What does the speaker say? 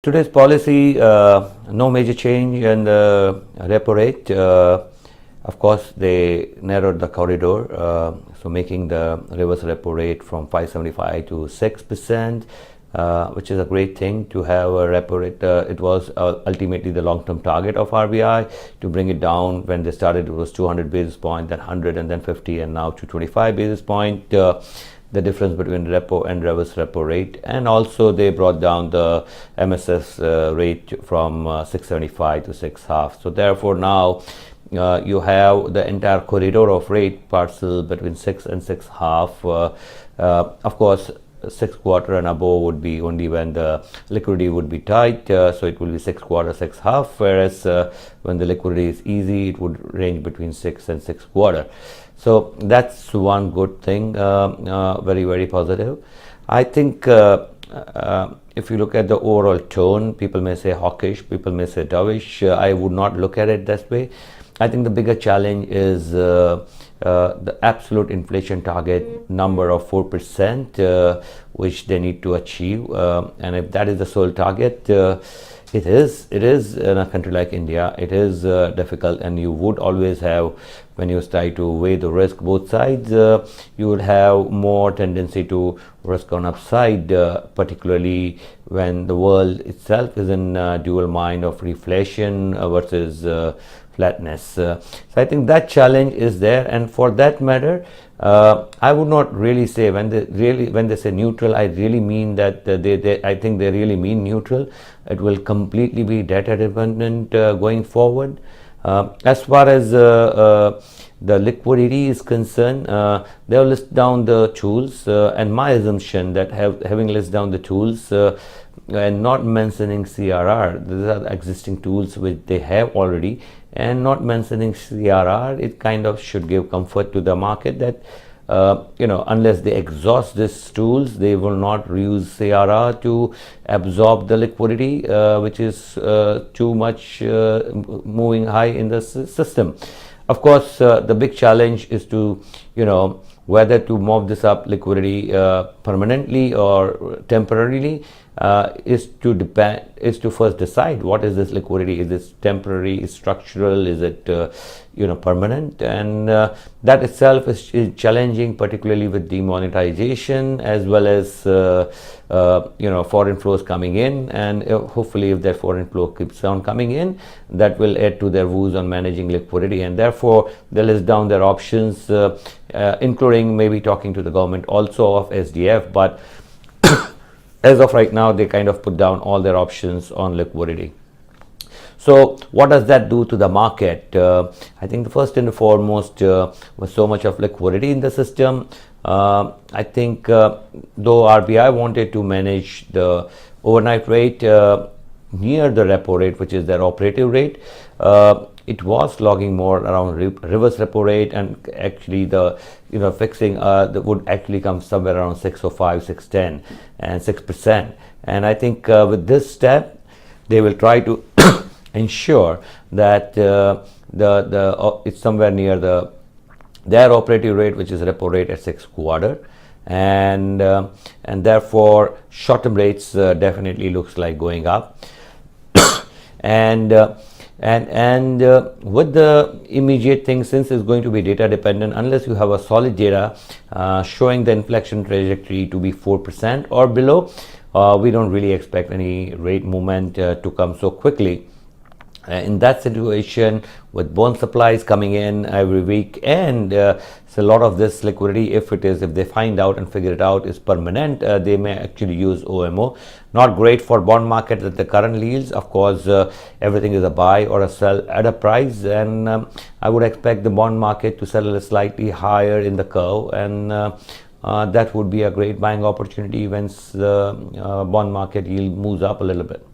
Today's policy, no major change in the repo rate. Of course, they narrowed the corridor, so making the reverse repo rate from 5.75 to 6%, which is a great thing to have a repo rate. It was ultimately the long-term target of RBI to bring it down. When they started, it was 200 basis points, then 100, and then 50, and now 225 basis points. The difference between repo and reverse repo rate, and also they brought down the MSS rate from 6.75 to 6.5. So therefore now you have the entire corridor of rate parcel between 6 and 6.5. Of course, 6 quarter and above would be only when the liquidity would be tight, so it will be 6 quarter, 6.5, whereas when the liquidity is easy, it would range between 6 and 6 quarter. So that's one good thing, very, very positive. I think if you look at the overall tone, people may say hawkish, people may say dovish. I would not look at it that way. I think the bigger challenge is the absolute inflation target number of 4%, which they need to achieve. And if that is the sole target, it is in a country like India, it is difficult, and you would always have, when you try to weigh the risk both sides, you would have more tendency to risk on upside, particularly when the world itself is in dual mind of reflation versus flatness. So I think that challenge is there, and for that matter, I would not really say when they say neutral, I really mean that I think they really mean neutral. It will completely be data dependent going forward. As far as the liquidity is concerned, they will list down the tools, and my assumption that having listed down the tools and not mentioning CRR, these are the existing tools which they have already, and not mentioning CRR, it kind of should give comfort to the market that unless they exhaust these tools, they will not use CRR to absorb the liquidity, which is too much moving high in the system. Of course, the big challenge is to whether to mop this up liquidity permanently or temporarily, is to first decide what is this liquidity. Is this temporary, is structural, is it permanent? And that itself is challenging, particularly with demonetization as well as foreign flows coming in, and hopefully if that foreign flow keeps on coming in, that will add to their woes on managing liquidity, and therefore they list down their options, including maybe talking to the government also of SDF, but as of right now, they kind of put down all their options on liquidity. So what does that do to the market? I think the first and the foremost was so much of liquidity in the system. I think though RBI wanted to manage the overnight rate near the repo rate, which is their operative rate, it was logging more around reverse repo rate, and actually the fixing that would actually come somewhere around 6.05, 6.10 and 6%. And I think with this step, they will try to ensure that it's somewhere near their operative rate, which is repo rate at 6 quarter, and therefore short-term rates definitely looks like going up. And with the immediate thing, since it's going to be data dependent, unless you have a solid data showing the inflection trajectory to be 4% or below, we don't really expect any rate movement to come so quickly. In that situation, with bond supplies coming in every week, and so a lot of this liquidity, if they find out and figure it out is permanent, they may actually use OMO. Not great for bond market at the current yields. Of course, everything is a buy or a sell at a price, and I would expect the bond market to settle slightly higher in the curve, and that would be a great buying opportunity once the bond market yield moves up a little bit.